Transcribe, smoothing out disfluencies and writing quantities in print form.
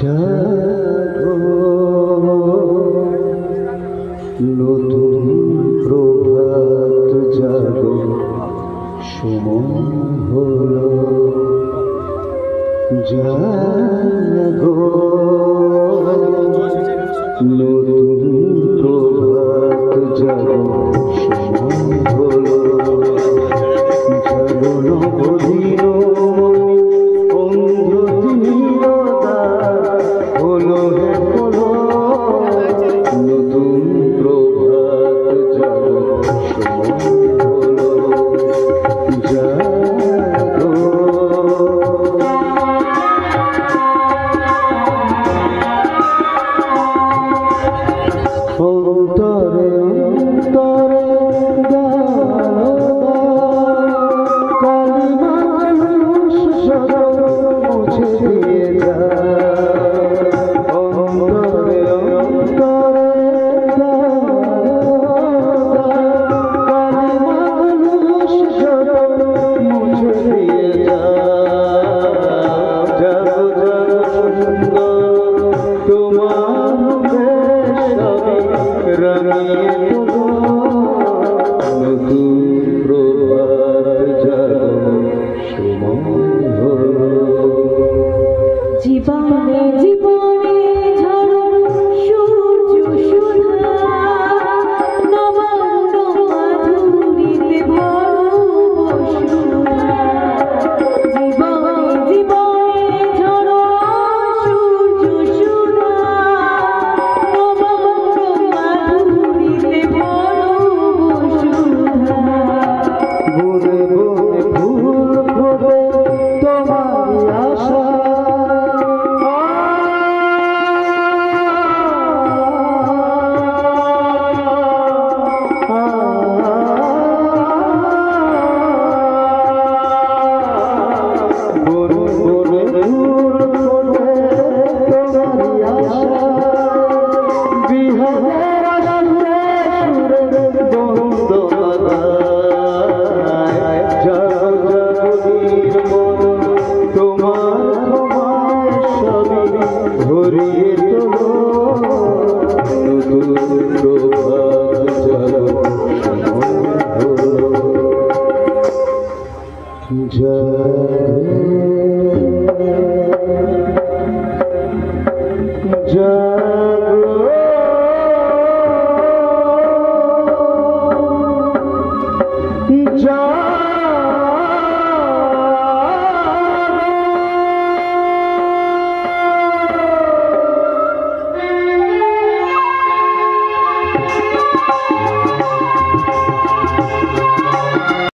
জাগো নতুন প্রভাত জাগো সময় হলো জাগো নতুন প্রভাত জাগো সময় হলো জাগো নবদিন জীবনে জীবনে ঝড় সূর্য সুধা নবান্ন মাধুরীতে ভরো বসুধা জীবনে জীবনে ঝড় সূর্য সুধা নবান্ন মাধুরীতে ভরো বসুধা বনে বনে ফুল ফোটে তোমার আশা তোমার সবই ভরিয়ে